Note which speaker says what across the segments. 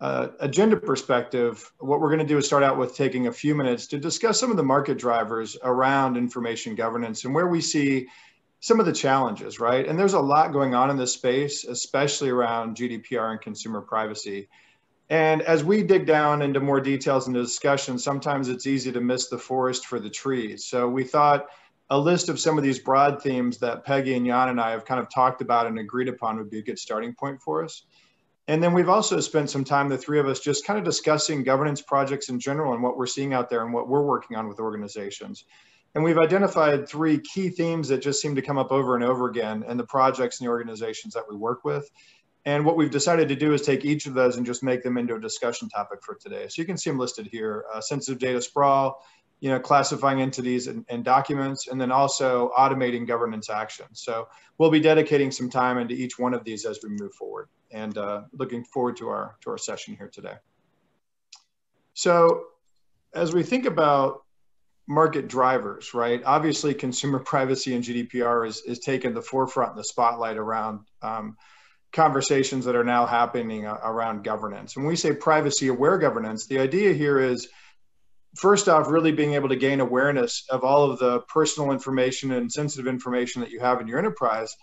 Speaker 1: agenda perspective, what we're going to do is start out with taking a few minutes to discuss some of the market drivers around information governance and where we see some of the challenges, right? And there's a lot going on in this space, especially around GDPR and consumer privacy. And as we dig down into more details in the discussion, sometimes it's easy to miss the forest for the trees. So we thought a list of some of these broad themes that Peggy and Jan and I have kind of talked about and agreed upon would be a good starting point for us. And then we've also spent some time, the three of us, just kind of discussing governance projects in general and what we're seeing out there and what we're working on with organizations. And we've identified three key themes that just seem to come up over and over again in the projects and the organizations that we work with. And what we've decided to do is take each of those and just make them into a discussion topic for today. So you can see them listed here: sensitive data sprawl, classifying entities and documents, and then also automating governance actions. So we'll be dedicating some time into each one of these as we move forward, and looking forward to our session here today. So as we think about market drivers, right? Obviously, consumer privacy and GDPR is taking the forefront in the spotlight around conversations that are now happening around governance. When we say privacy-aware governance, the idea here is, first off, really being able to gain awareness of all of the personal information and sensitive information that you have in your enterprise.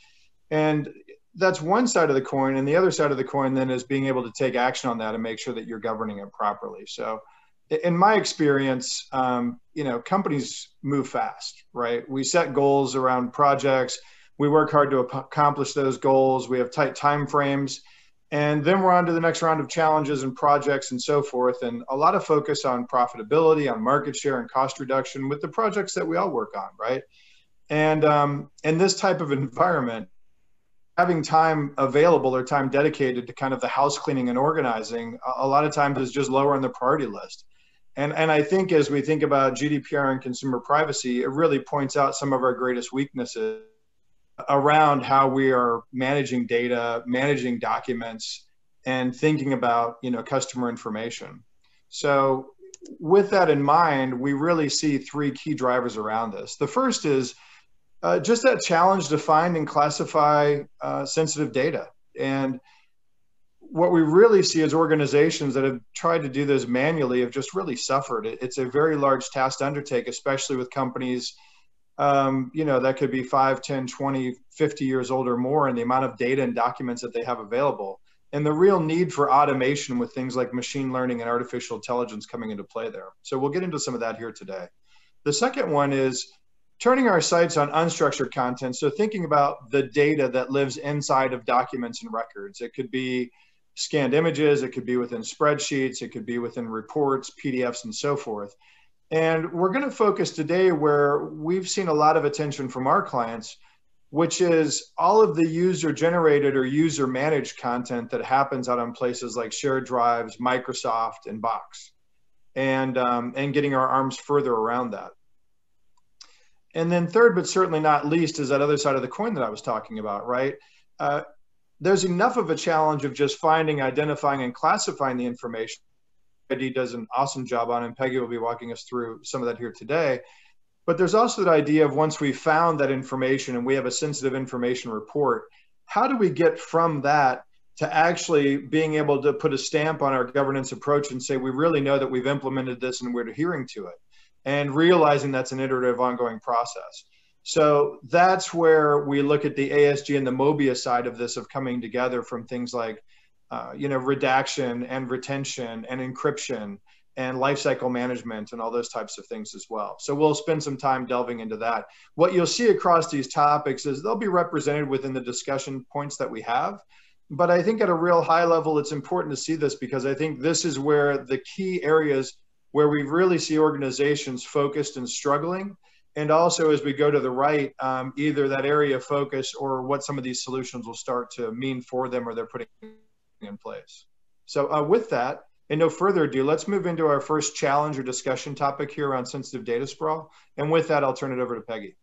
Speaker 1: And that's one side of the coin. And the other side of the coin then is being able to take action on that and make sure that you're governing it properly. So in my experience, companies move fast, right? We set goals around projects. We work hard to accomplish those goals. We have tight time frames. And then we're on to the next round of challenges and projects and so forth. And a lot of focus on profitability, on market share and cost reduction with the projects that we all work on, right? And in this type of environment, having time available or time dedicated to kind of the house cleaning and organizing, a lot of times is just lower on the priority list. And I think as we think about GDPR and consumer privacy, it really points out some of our greatest weaknesses around how we are managing data, managing documents, and thinking about customer information. So with that in mind, we really see three key drivers around this. The first is just that challenge to find and classify sensitive data. And what we really see is organizations that have tried to do this manually have just really suffered. It's a very large task to undertake, especially with companies that could be 5, 10, 20, 50 years old or more, and the amount of data and documents that they have available. And the real need for automation with things like machine learning and artificial intelligence coming into play there. So we'll get into some of that here today. The second one is turning our sights on unstructured content. So thinking about the data that lives inside of documents and records. It could be scanned images, it could be within spreadsheets, it could be within reports, PDFs, and so forth. And we're going to focus today where we've seen a lot of attention from our clients, which is all of the user-generated or user-managed content that happens out on places like shared drives, Microsoft, and Box, and getting our arms further around that. And then third, but certainly not least, is that other side of the coin that I was talking about, right? There's enough of a challenge of just finding, identifying, and classifying the information. Peggy does an awesome job on, and Peggy will be walking us through some of that here today. But there's also that idea of once we found that information and we have a sensitive information report, how do we get from that to actually being able to put a stamp on our governance approach and say, we really know that we've implemented this and we're adhering to it, and realizing that's an iterative ongoing process. So that's where we look at the ASG and the MOBIA side of this, of coming together from things like redaction and retention and encryption and lifecycle management and all those types of things as well. So we'll spend some time delving into that. What you'll see across these topics is they'll be represented within the discussion points that we have. But I think at a real high level, it's important to see this because I think this is where the key areas where we really see organizations focused and struggling. And also as we go to the right, either that area of focus or what some of these solutions will start to mean for them or they're putting in place. So with that, and no further ado, let's move into our first challenge or discussion topic here around sensitive data sprawl. And with that, I'll turn it over to Peggy.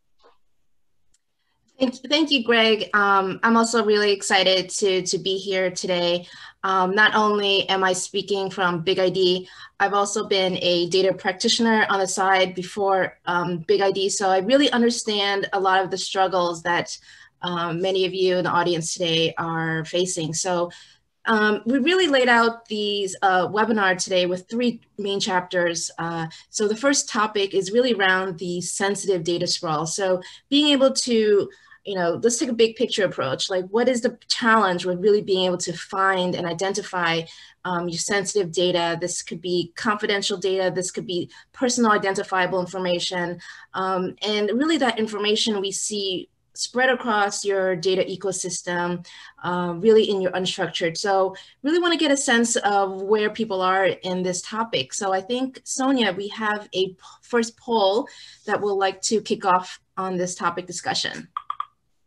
Speaker 2: Thank you, Greg. I'm also really excited to be here today. Not only am I speaking from Big ID, I've also been a data practitioner on the side before Big ID, so I really understand a lot of the struggles that many of you in the audience today are facing. So We really laid out these webinar today with 3 main chapters. So the first topic is really around the sensitive data sprawl. So being able to, let's take a big picture approach. Like, what is the challenge with really being able to find and identify your sensitive data? This could be confidential data. This could be personal identifiable information. And really that information we see spread across your data ecosystem, really in your unstructured. So really want to get a sense of where people are in this topic. So I think, Sonia, we have a first poll that we'll like to kick off on this topic discussion.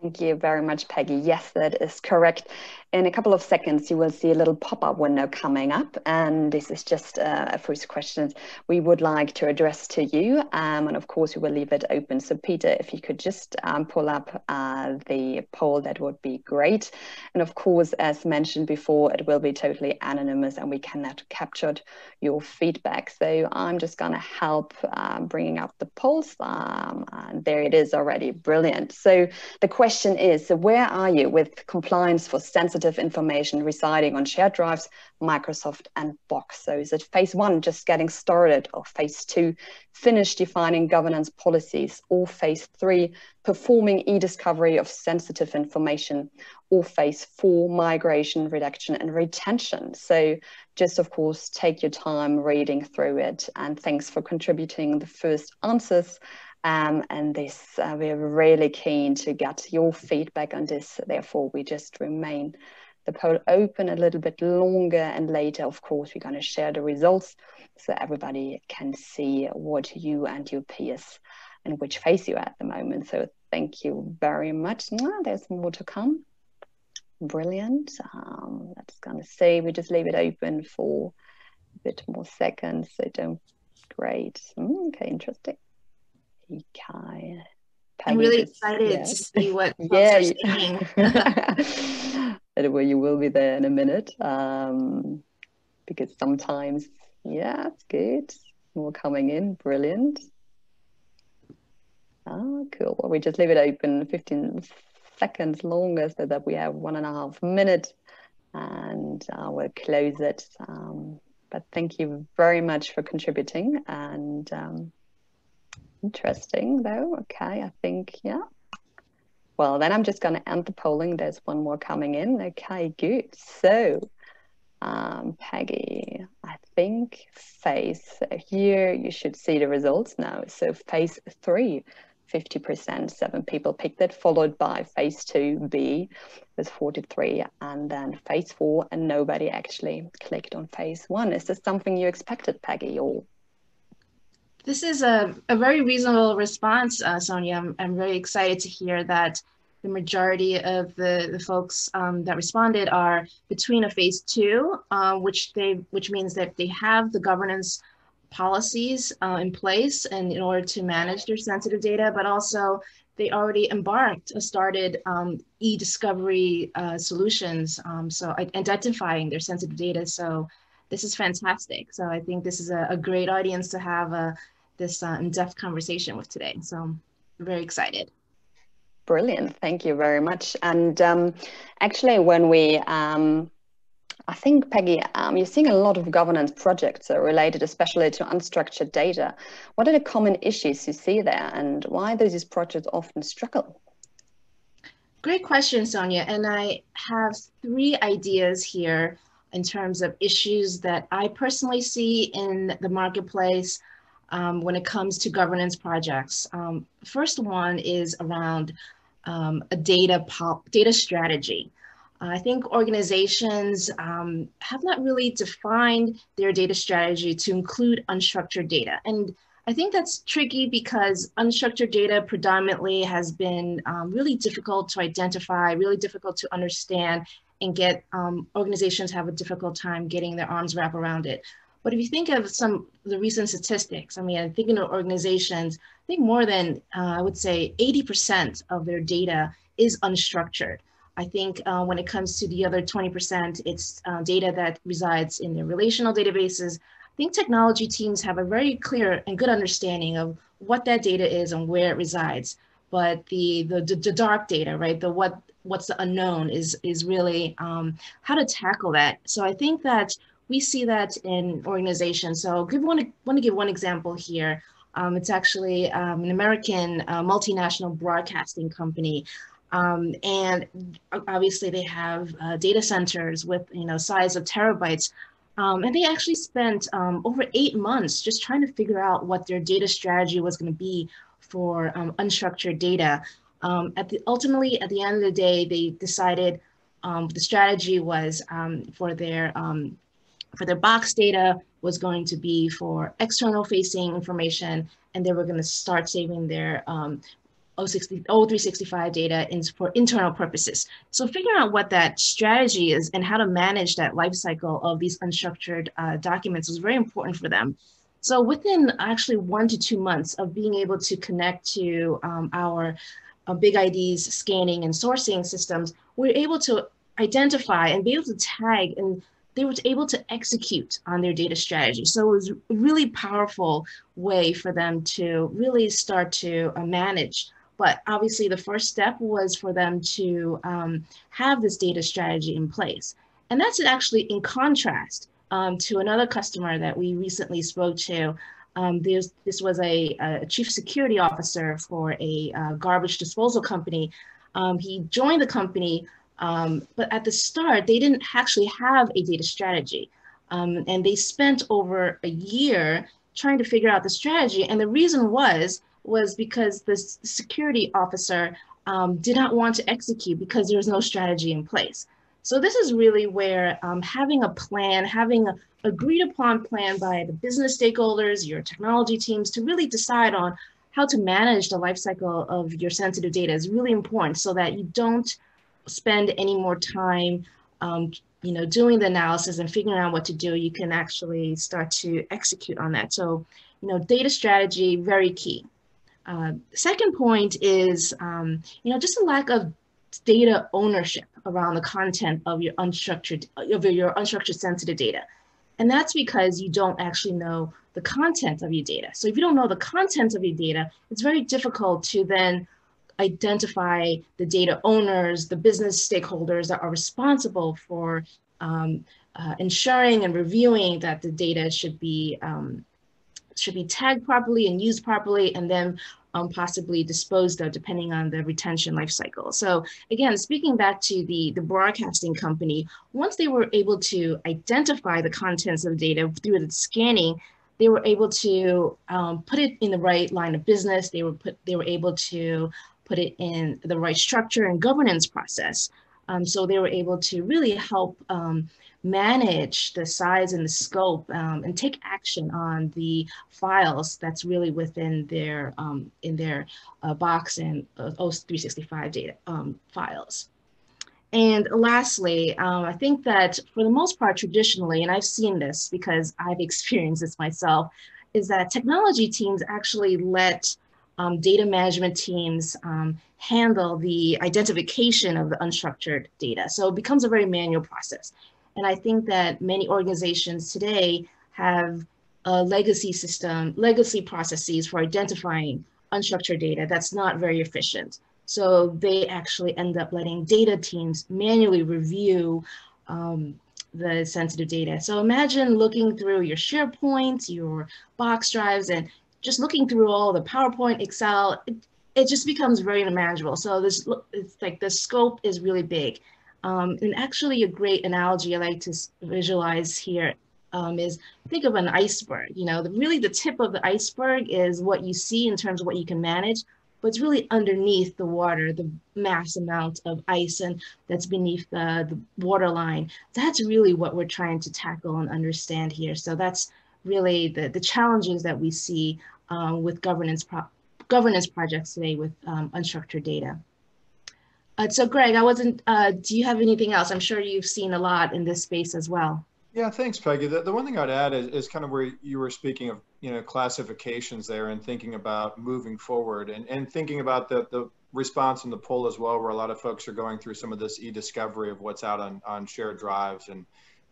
Speaker 3: Thank you very much, Peggy. Yes, that is correct. In a couple of seconds, you will see a little pop-up window coming up. And this is just a first question we would like to address to you. And of course, we will leave it open. So Peter, if you could just pull up the poll, that would be great. And of course, as mentioned before, it will be totally anonymous and we cannot capture your feedback. So I'm just going to help bringing up the polls. And there it is already. Brilliant. So the question is, so where are you with compliance for sensitive information residing on shared drives, Microsoft and Box? So is it phase 1 just getting started, or phase 2 finish defining governance policies, or phase 3 performing e-discovery of sensitive information, or phase 4 migration, redaction and retention? So just of course take your time reading through it, and thanks for contributing the first answers. And this, we're really keen to get your feedback on this. Therefore, we just remain the poll open a little bit longer, and later, of course, we're going to share the results so everybody can see what you and your peers and which phase you're at the moment. So thank you very much. There's more to come. Brilliant. That's going to say we just leave it open for a bit more seconds. So don't. Great. Okay, interesting. Okay.
Speaker 2: I'm really excited to see what folks are saying.
Speaker 3: Anyway, you will be there in a minute, because sometimes, yeah, it's good. More coming in. Brilliant. Oh, cool. Well, we just leave it open 15 seconds longer so that we have 1.5 minutes, and we'll close it. But thank you very much for contributing, and interesting though. Okay, I think, yeah. Well, then I'm just going to end the polling. There's one more coming in. Okay, good. So, Peggy, I think here you should see the results now. So phase 3, 50%, 7 people picked it, followed by phase 2B with 43, and then phase 4, and nobody actually clicked on phase 1. Is this something you expected, Peggy, or?
Speaker 2: This is a very reasonable response, Sonia. I'm very excited to hear that the majority of the folks that responded are between a phase 2, which means that they have the governance policies in place and in order to manage their sensitive data, but also they already started e-discovery solutions, so identifying their sensitive data. So this is fantastic. So I think this is a great audience to have this in-depth conversation with today. So I'm very excited.
Speaker 3: Brilliant, thank you very much. And actually when we, I think, Peggy, you're seeing a lot of governance projects related especially to unstructured data. What are the common issues you see there, and why do these projects often struggle?
Speaker 2: Great question, Sonia. And I have 3 ideas here in terms of issues that I personally see in the marketplace when it comes to governance projects. First one is around a data strategy. I think organizations have not really defined their data strategy to include unstructured data. And I think that's tricky because unstructured data predominantly has been really difficult to identify, really difficult to understand, and organizations have a difficult time getting their arms wrapped around it. But if you think of some of the recent statistics, I mean, thinking of organizations, I think more than, I would say 80% of their data is unstructured. I think when it comes to the other 20%, it's data that resides in their relational databases. I think technology teams have a very clear and good understanding of what that data is and where it resides. but the dark data, right? What's the unknown is really how to tackle that. So I think that we see that in organizations. So I want to give one example here. It's actually an American multinational broadcasting company. And obviously they have data centers with, size of terabytes. And they actually spent over 8 months just trying to figure out what their data strategy was going to be for unstructured data. Ultimately, at the end of the day, they decided the strategy was for their box data was going to be for external facing information, and they were going to start saving their O365 data for internal purposes. So figuring out what that strategy is and how to manage that life cycle of these unstructured documents was very important for them. So within actually 1 to 2 months of being able to connect to our Big ID's scanning and sourcing systems, we were able to identify and be able to tag, and they were able to execute on their data strategy. So it was a really powerful way for them to really start to manage. But obviously the first step was for them to have this data strategy in place. And that's actually in contrast to another customer that we recently spoke to. This was a chief security officer for a garbage disposal company. He joined the company, but at the start, they didn't actually have a data strategy. And they spent over a year trying to figure out the strategy. And the reason was because the security officer did not want to execute because there was no strategy in place. So this is really where having a plan, having an agreed upon plan by the business stakeholders, your technology teams, to really decide on how to manage the life cycle of your sensitive data is really important, so that you don't spend any more time doing the analysis and figuring out what to do. You can actually start to execute on that. So data strategy, very key. Second point is just a lack of data ownership around the content of your unstructured sensitive data. And that's because you don't actually know the content of your data. So if you don't know the content of your data, it's very difficult to then identify the data owners, the business stakeholders that are responsible for ensuring and reviewing that the data should be tagged properly and used properly, and then possibly disposed of depending on the retention life cycle. So again, speaking back to the broadcasting company, once they were able to identify the contents of the data through the scanning, they were able to put it in the right line of business. They were able to put it in the right structure and governance process. So they were able to really help manage the size and the scope and take action on the files that's really within their box and O365 data files. And lastly, I think that for the most part, traditionally, and I've seen this because I've experienced this myself, is that technology teams actually let data management teams handle the identification of the unstructured data. So it becomes a very manual process. And I think that many organizations today have a legacy processes for identifying unstructured data that's not very efficient. So they actually end up letting data teams manually review the sensitive data. So imagine looking through your SharePoint, your box drives, and just looking through all the PowerPoint, Excel, it just becomes very unmanageable. So it's like the scope is really big. And actually a great analogy I like to visualize here is think of an iceberg. Really the tip of the iceberg is what you see in terms of what you can manage, but it's really underneath the water, the mass amount of ice and that's beneath the water line. That's really what we're trying to tackle and understand here. So that's really the challenges that we see with governance projects today with unstructured data. So Greg, do you have anything else? I'm sure you've seen a lot in this space as well.
Speaker 1: Yeah, thanks, Peggy. The one thing I'd add is kind of where you were speaking of, classifications there and thinking about moving forward and thinking about the response and the pull as well, where a lot of folks are going through some of this e-discovery of what's out on shared drives and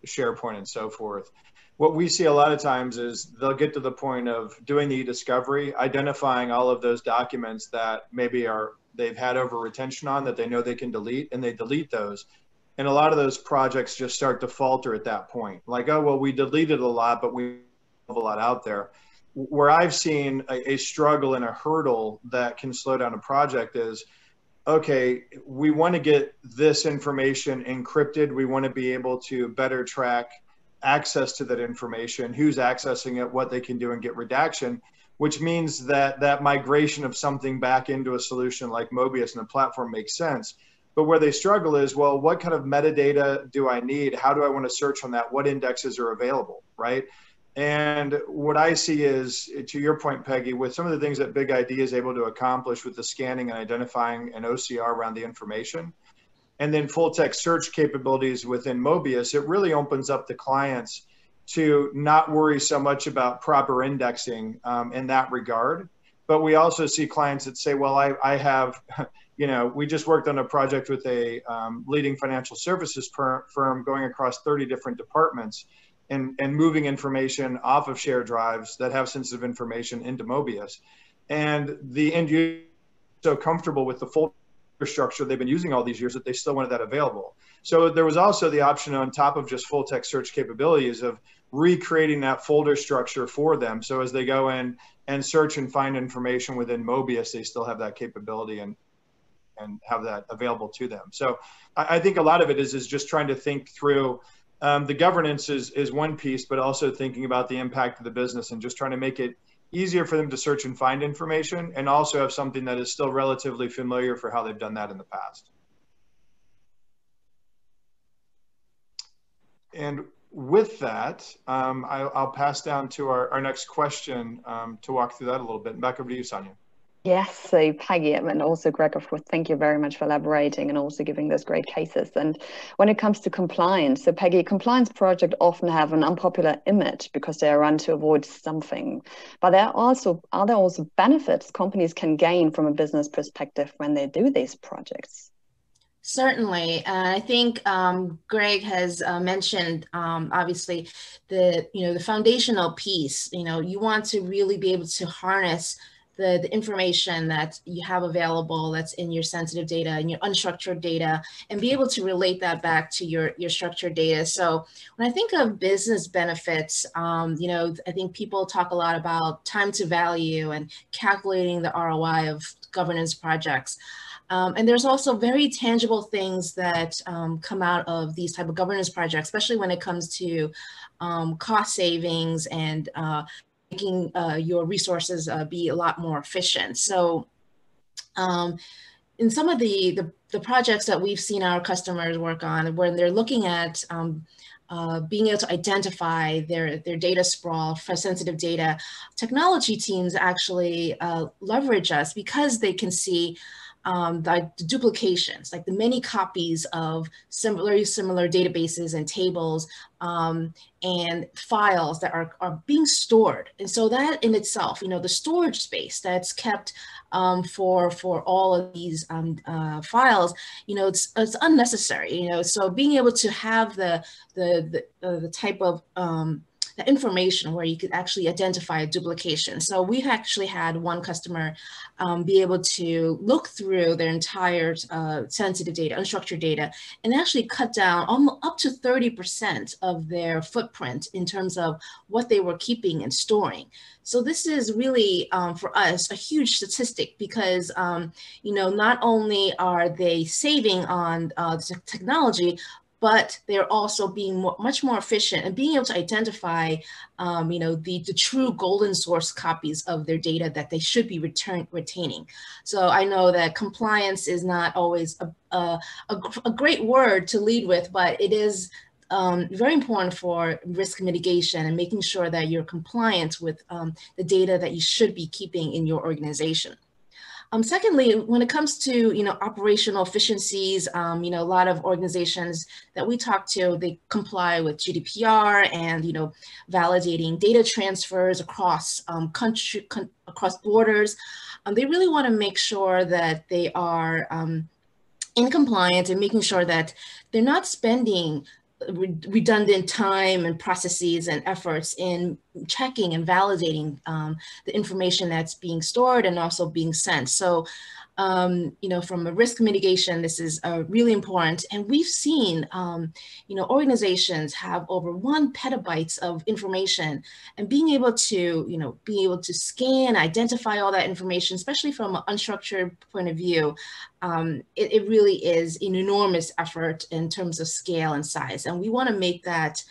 Speaker 1: SharePoint and so forth. what we see a lot of times is they'll get to the point of doing the e-discovery, identifying all of those documents that maybe they've had over retention on that they know they can delete, and they delete those. And a lot of those projects just start to falter at that point. Like, oh, well, we deleted a lot, but we have a lot out there. Where I've seen a struggle and a hurdle that can slow down a project is, okay, we want to get this information encrypted. We want to be able to better track access to that information, who's accessing it, what they can do, and get redaction, which means that that migration of something back into a solution like Mobius and the platform makes sense. But where they struggle is, well, what kind of metadata do I need? How do I want to search on that? What indexes are available, right? And what I see is, to your point, Peggy, with some of the things that Big ID is able to accomplish with the scanning and identifying an OCR around the information, and then full text search capabilities within Mobius, it really opens up the clients to not worry so much about proper indexing in that regard. But we also see clients that say, well, I have, we just worked on a project with a leading financial services firm going across 30 different departments and moving information off of shared drives that have sensitive information into Mobius. And the end user is so comfortable with the folder structure they've been using all these years that they still wanted that available. So there was also the option on top of just full text search capabilities of recreating that folder structure for them. So as they go in and search and find information within Mobius, they still have that capability and have that available to them. So I think a lot of it is just trying to think through the governance is one piece, but also thinking about the impact of the business and just trying to make it easier for them to search and find information, and also have something that is still relatively familiar for how they've done that in the past. And with that, I'll pass down to our next question to walk through that a little bit. And back over to you, Sonia.
Speaker 3: Yes, so Peggy and also Greg, of course, thank you very much for elaborating and also giving those great cases. And when it comes to compliance, so Peggy, compliance projects often have an unpopular image because they are run to avoid something. But are there also benefits companies can gain from a business perspective when they do these projects?
Speaker 2: Certainly. I think Greg has mentioned, obviously, the foundational piece. You want to really be able to harness the information that you have available that's in your sensitive data and your unstructured data, and be able to relate that back to your structured data. So when I think of business benefits, I think people talk a lot about time to value and calculating the ROI of governance projects. And there's also very tangible things that come out of these type of governance projects, especially when it comes to cost savings and making your resources be a lot more efficient. So in some of the projects that we've seen our customers work on, when they're looking at being able to identify their data sprawl for sensitive data, technology teams actually leverage us because they can see the duplications, like the many copies of very similar databases and tables and files that are being stored. And so that in itself, the storage space that's kept for all of these files, it's unnecessary. So being able to have the type of the information where you could actually identify a duplication. So we've actually had one customer be able to look through their entire sensitive data, unstructured data, and actually cut down up to 30% of their footprint in terms of what they were keeping and storing. So this is really, for us, a huge statistic because, not only are they saving on the technology, but they're also being much more efficient and being able to identify, the true golden source copies of their data that they should be retaining. So I know that compliance is not always a great word to lead with, but it is very important for risk mitigation and making sure that you're compliant with the data that you should be keeping in your organization. Secondly, when it comes to operational efficiencies, a lot of organizations that we talk to, they comply with GDPR and validating data transfers across across borders. They really want to make sure that they are in compliance and making sure that they're not spending redundant time and processes and efforts in checking and validating the information that's being stored and also being sent. So, from a risk mitigation, this is really important. And we've seen, organizations have over 1 petabytes of information, and being able to scan, identify all that information, especially from an unstructured point of view, it really is an enormous effort in terms of scale and size. And we want to make that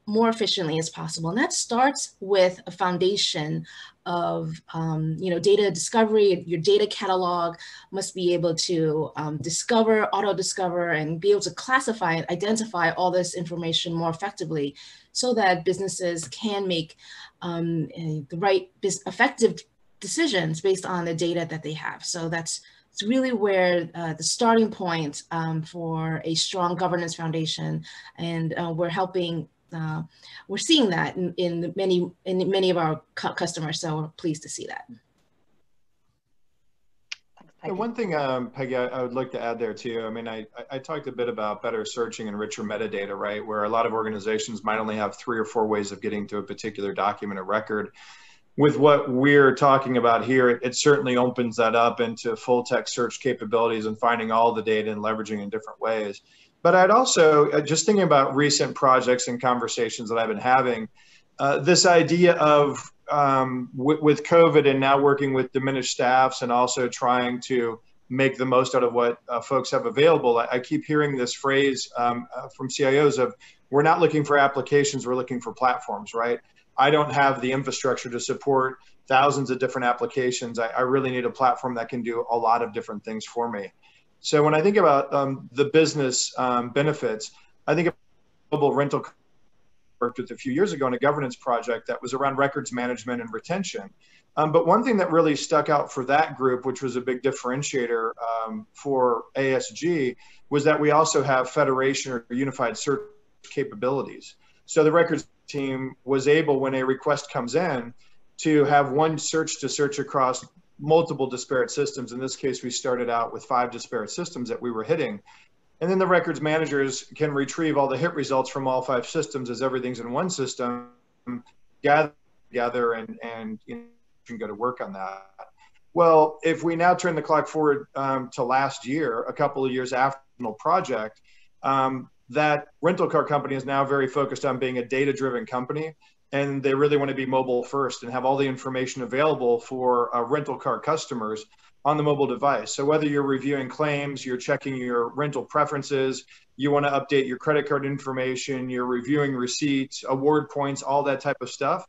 Speaker 2: more efficiently as possible. And that starts with a foundation of data discovery. Your data catalog must be able to discover, auto-discover, and be able to classify and identify all this information more effectively so that businesses can make the right effective decisions based on the data that they have. So it's really where the starting point for a strong governance foundation, and we're seeing that in many of our customers, so we're pleased to see that.
Speaker 1: Yeah, one thing, Peggy, I would like to add there too. I mean, I talked a bit about better searching and richer metadata, right? Where a lot of organizations might only have 3 or 4 ways of getting to a particular document or record. With what we're talking about here, it certainly opens that up into full text search capabilities and finding all the data and leveraging in different ways. But I'd also, just thinking about recent projects and conversations that I've been having, this idea of with COVID and now working with diminished staffs and also trying to make the most out of what folks have available, I keep hearing this phrase from CIOs of, we're not looking for applications, we're looking for platforms, right? I don't have the infrastructure to support thousands of different applications. I really need a platform that can do a lot of different things for me. So when I think about the business benefits, I think of global rental worked with a few years ago on a governance project that was around records management and retention. But one thing that really stuck out for that group, which was a big differentiator for ASG, was that we also have federation or unified search capabilities. So the records team was able, when a request comes in, to have one search to search across multiple disparate systems. In this case, we started out with 5 disparate systems that we were hitting. And then the records managers can retrieve all the hit results from all 5 systems, as everything's in one system, gather together, and can go to work on that. Well, if we now turn the clock forward to last year, a couple of years after the project, that rental car company is now very focused on being a data-driven company, and they really want to be mobile first and have all the information available for rental car customers on the mobile device. So whether you're reviewing claims, you're checking your rental preferences, you want to update your credit card information, you're reviewing receipts, award points, all that type of stuff,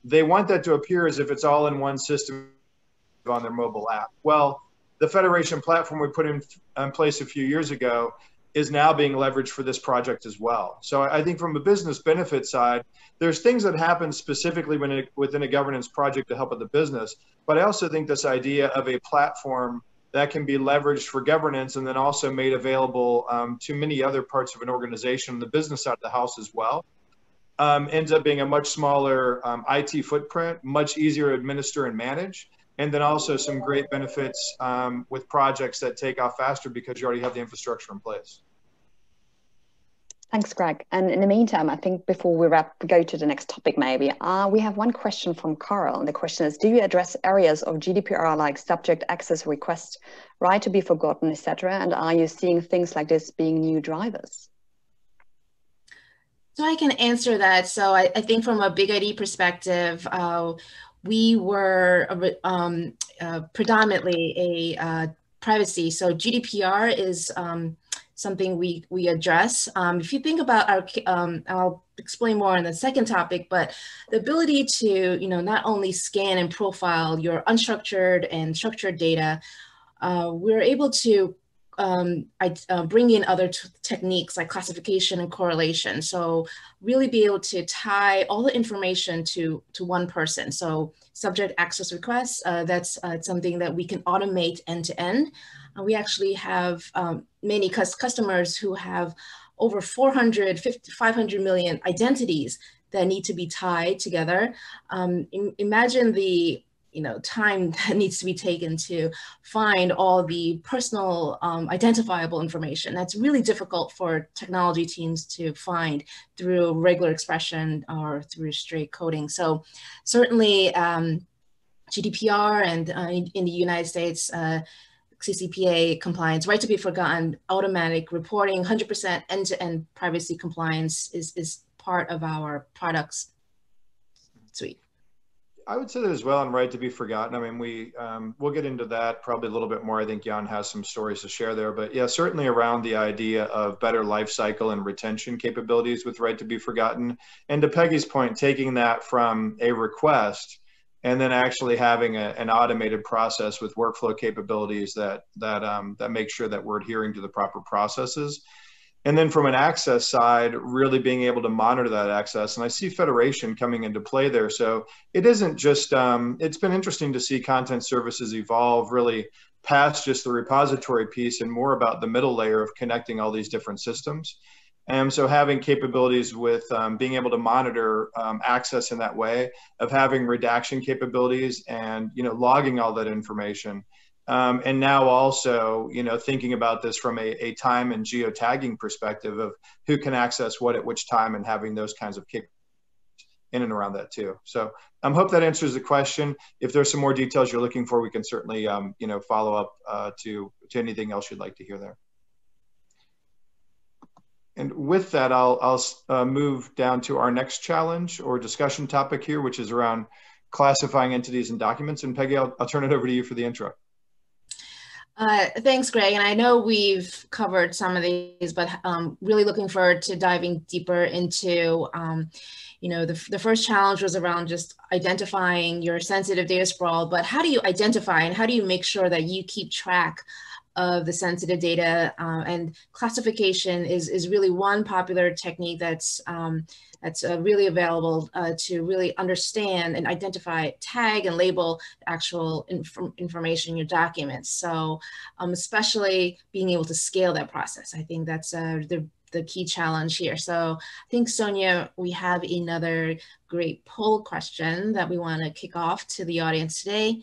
Speaker 1: they want that to appear as if it's all in one system on their mobile app. Well, the Federation platform we put in place a few years ago is now being leveraged for this project as well. So I think from a business benefit side, there's things that happen specifically within a governance project to help with the business. But I also think this idea of a platform that can be leveraged for governance and then also made available to many other parts of an organization, the business side of the house as well, ends up being a much smaller IT footprint, much easier to administer and manage. And then also some great benefits with projects that take off faster because you already have the infrastructure in place.
Speaker 3: Thanks, Greg. And in the meantime, I think before we go to the next topic, maybe, we have one question from Carl. And the question is, do you address areas of GDPR like subject access requests, right to be forgotten, etc.? And are you seeing things like this being new drivers?
Speaker 2: So I can answer that. So I think from a Big ID perspective, we were predominantly a privacy. So GDPR is something we address. If you think about our, I'll explain more on the second topic, but the ability to not only scan and profile your unstructured and structured data, we're able to bring in other techniques like classification and correlation. So really be able to tie all the information to one person. So subject access requests, that's something that we can automate end to end. We actually have many customers who have over 500 million identities that need to be tied together. Imagine the time that needs to be taken to find all the personal identifiable information. That's really difficult for technology teams to find through regular expression or through straight coding. So certainly GDPR and in the United States, CCPA compliance, right to be forgotten, automatic reporting, 100% end-to-end privacy compliance is part of our products suite.
Speaker 1: I would say that as well, and right to be forgotten. I mean, we'll get into that probably a little bit more. I think Jan has some stories to share there, but yeah, certainly around the idea of better life cycle and retention capabilities with right to be forgotten. And to Peggy's point, taking that from a request and then actually having an automated process with workflow capabilities that make sure that we're adhering to the proper processes. And then from an access side, really being able to monitor that access. And I see federation coming into play there. So it isn't just, it's been interesting to see content services evolve really past just the repository piece and more about the middle layer of connecting all these different systems. And so having capabilities with being able to monitor access in that way, of having redaction capabilities and, logging all that information. And now also, thinking about this from a time and geotagging perspective of who can access what at which time and having those kinds of capabilities in and around that too. So I hope that answers the question. If there's some more details you're looking for, we can certainly, follow up to anything else you'd like to hear there. And with that, I'll move down to our next challenge or discussion topic here, which is around classifying entities and documents. And Peggy, I'll turn it over to you for the intro.
Speaker 2: Thanks, Greg. And I know we've covered some of these, but really looking forward to diving deeper into, the first challenge was around just identifying your sensitive data sprawl, but how do you identify and how do you make sure that you keep track of the sensitive data, and classification is really one popular technique that's really available to really understand and identify, tag and label actual information in your documents. So especially being able to scale that process. I think that's the key challenge here. So I think, Sonia, we have another great poll question that we want to kick off to the audience today.